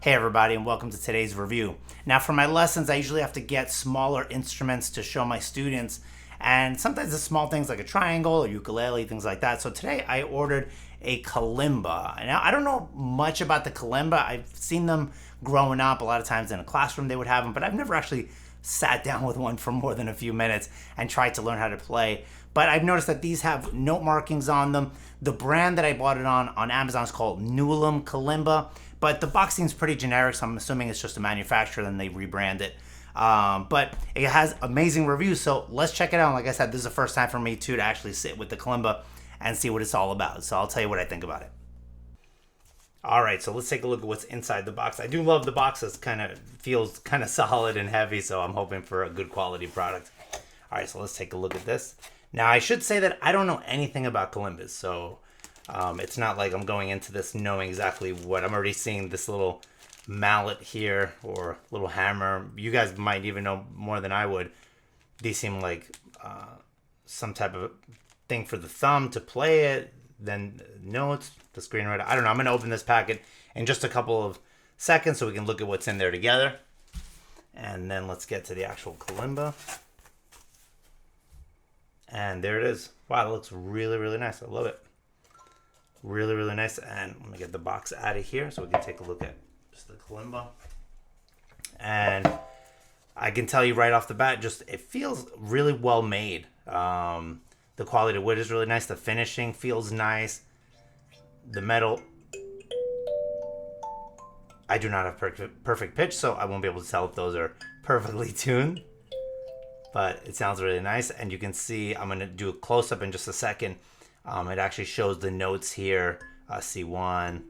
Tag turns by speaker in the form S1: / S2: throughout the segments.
S1: Hey everybody, and welcome to today's review. Now for my lessons, I usually have to get smaller instruments to show my students, and sometimes it's small things like a triangle or ukulele, things like that. So today I ordered a kalimba. Now I don't know much about the kalimba. I've seen them growing up. A lot of times in a classroom they would have them, but I've never actually sat down with one for more than a few minutes and tried to learn how to play. But I've noticed that these have note markings on them. The brand that I bought it on Amazon is called Newlam Kalimba. But the box seems pretty generic, so I'm assuming it's just a manufacturer, then they rebrand it. But it has amazing reviews, so let's check it out. Like I said, this is the first time for me too to actually sit with the kalimba and see what it's all about. So I'll tell you what I think about it. All right, so let's take a look at what's inside the box. I do love the box. It feels kind of solid and heavy, so I'm hoping for a good quality product. All right, so let's take a look at this. Now, I should say that I don't know anything about kalimbas, so it's not like I'm going into this knowing exactly what. I'm already seeing this little mallet here or little hammer. You guys might even know more than I would. These seem like some type of thing for the thumb to play it. Then notes, the screenwriter. I don't know. I'm going to open this packet in just a couple of seconds so we can look at what's in there together. And then let's get to the actual kalimba. And there it is. Wow, it looks really, really nice. I love it. Really, really nice. And let me get the box out of here so we can take a look at just the kalimba. And I can tell you right off the bat, it feels really well made. The quality of wood is really nice. The finishing feels nice. The metal, I do not have perfect pitch, so I won't be able to tell if those are perfectly tuned. But it sounds really nice. And you can see, I'm going to do a close-up in just a second. It actually shows the notes here, C1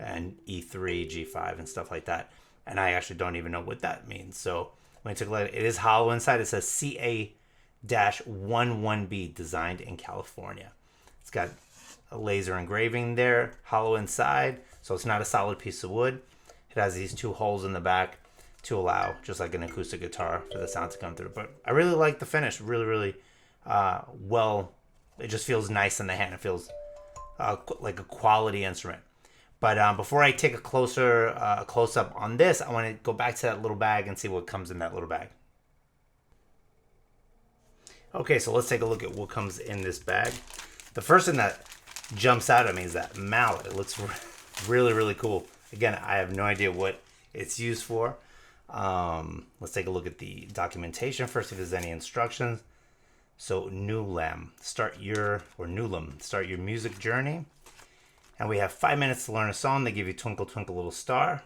S1: and E3, G5 and stuff like that. And I actually don't even know what that means. So when I took a look, it is hollow inside. It says CA-11B, designed in California. It's got a laser engraving there, hollow inside. So it's not a solid piece of wood. It has these two holes in the back to allow, just like an acoustic guitar, for the sound to come through. But I really like the finish. Really, really well. It just feels nice in the hand. It feels like a quality instrument. But before I take a close-up on this, I want to go back to that little bag and see what comes in that little bag. Okay, so let's take a look at what comes in this bag. The first thing that jumps out at me is that mallet. It looks really, really cool. Again, I have no idea what it's used for. Let's take a look at the documentation first, if there's any instructions. So Newlam, start your music journey. And we have 5 minutes to learn a song. They give you Twinkle Twinkle Little Star.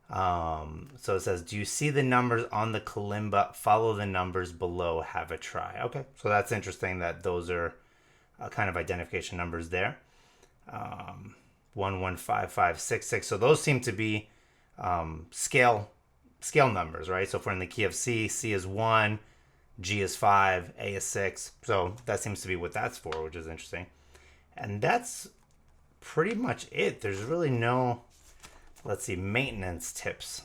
S1: So it says, do you see the numbers on the kalimba? Follow the numbers below. Have a try. Okay, so that's interesting that those are kind of identification numbers there. 115566. So those seem to be scale numbers, right? So if we're in the key of C, C is 1, G is 5, A is 6. So that seems to be what that's for, which is interesting. And that's pretty much it. There's really no, let's see, maintenance tips.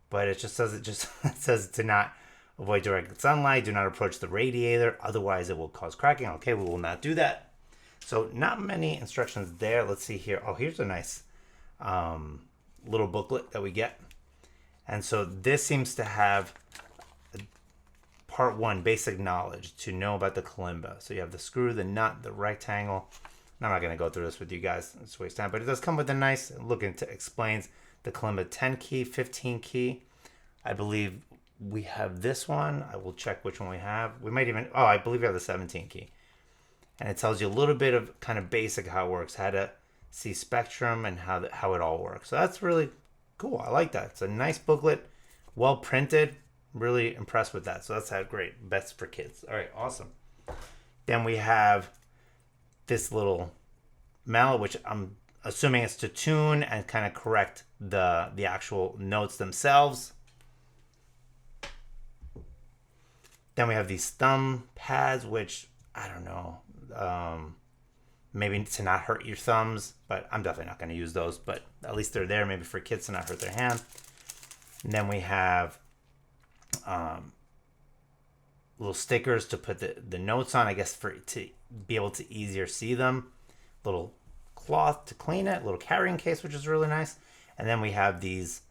S1: But it just says it says to not avoid direct sunlight, do not approach the radiator, otherwise it will cause cracking. Okay, we will not do that. So not many instructions there. Let's see here. Oh, here's a nice little booklet that we get. And so this seems to have part 1, basic knowledge to know about the kalimba. So you have the screw, the nut, the rectangle. I'm not going to go through this with you guys. It's waste time. But it does come with a nice look. It explains the kalimba 10 key, 15 key. I believe we have this one. I will check which one we have. We might even, I believe we have the 17 key. And it tells you a little bit of kind of basic how it works, how to see spectrum and how it all works. So that's really cool. I like that. It's a nice booklet, well printed. Really impressed with that. So that's great. Best for kids. All right, awesome. Then we have this little mallet, which I'm assuming it's to tune and kind of correct the actual notes themselves. Then we have these thumb pads, which I don't know, maybe to not hurt your thumbs, but I'm definitely not going to use those. But at least they're there, maybe for kids to not hurt their hand. And then we have little stickers to put the notes on, I guess, to be able to easier see them. Little cloth to clean it, little carrying case, which is really nice. And then we have these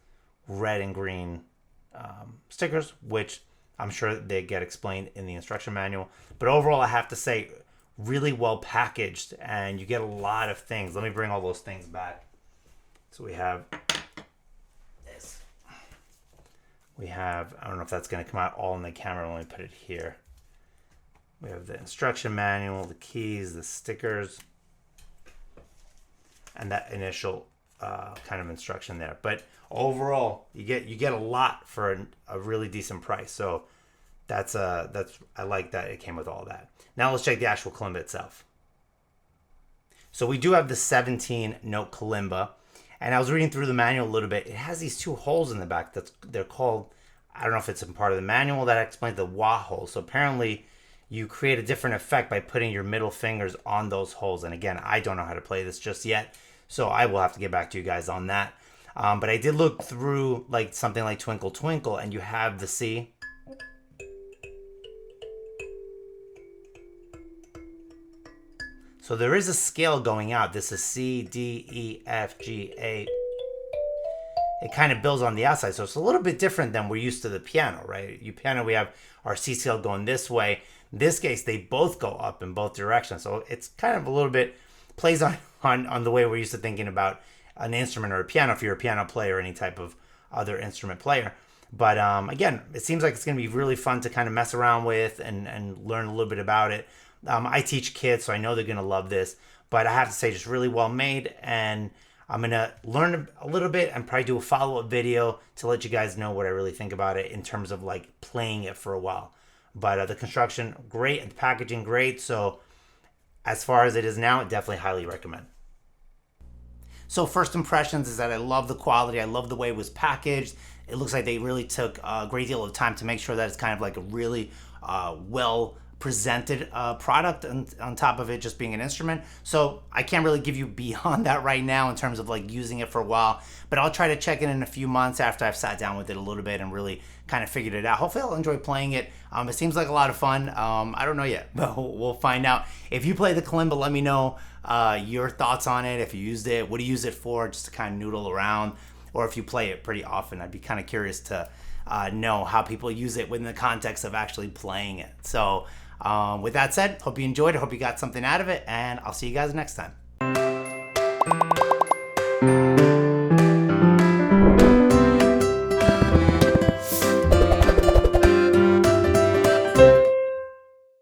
S1: red and green stickers, which I'm sure they get explained in the instruction manual. But overall, I have to say, really well packaged, and you get a lot of things. Let me bring all those things back. So we have this. We have, I don't know if that's going to come out all in the camera. Let me put it here. We have the instruction manual, the keys, the stickers, and that initial kind of instruction there. But overall, you get a lot for a really decent price. So that's I like that it came with all that. Now let's check the actual kalimba itself. So we do have the 17-note kalimba, and I was reading through the manual a little bit. It has these two holes in the back they're called, I don't know if it's a part of the manual that explains the wah hole. So apparently you create a different effect by putting your middle fingers on those holes. And again, I don't know how to play this just yet, so I will have to get back to you guys on that. But I did look through like something like Twinkle Twinkle, and you have the C. So there is a scale going out. This is C, D, E, F, G, A. It kind of builds on the outside. So it's a little bit different than we're used to the piano, right? Piano, we have our C scale going this way. In this case, they both go up in both directions. So it's kind of a little bit, plays on the way we're used to thinking about an instrument or a piano if you're a piano player or any type of other instrument player. But again, it seems like it's going to be really fun to kind of mess around with and learn a little bit about it. I teach kids, so I know they're going to love this. But I have to say, just really well made. And I'm going to learn a little bit and probably do a follow-up video to let you guys know what I really think about it in terms of like playing it for a while. But the construction, great. And the packaging, great. So as far as it is now, definitely highly recommend. So first impressions is that I love the quality. I love the way it was packaged. It looks like they really took a great deal of time to make sure that it's kind of like a really well presented product, and on top of it just being an instrument. So I can't really give you beyond that right now in terms of like using it for a while, but I'll try to check in a few months after I've sat down with it a little bit and really kind of figured it out. Hopefully I'll enjoy playing it. It seems like a lot of fun. I don't know yet, but we'll find out. If you play the kalimba, let me know your thoughts on it. If you used it, what do you use it for, just to kind of noodle around, or if you play it pretty often. I'd be kind of curious to know how people use it within the context of actually playing it. So with that said, hope you enjoyed it. Hope you got something out of it, and I'll see you guys next time.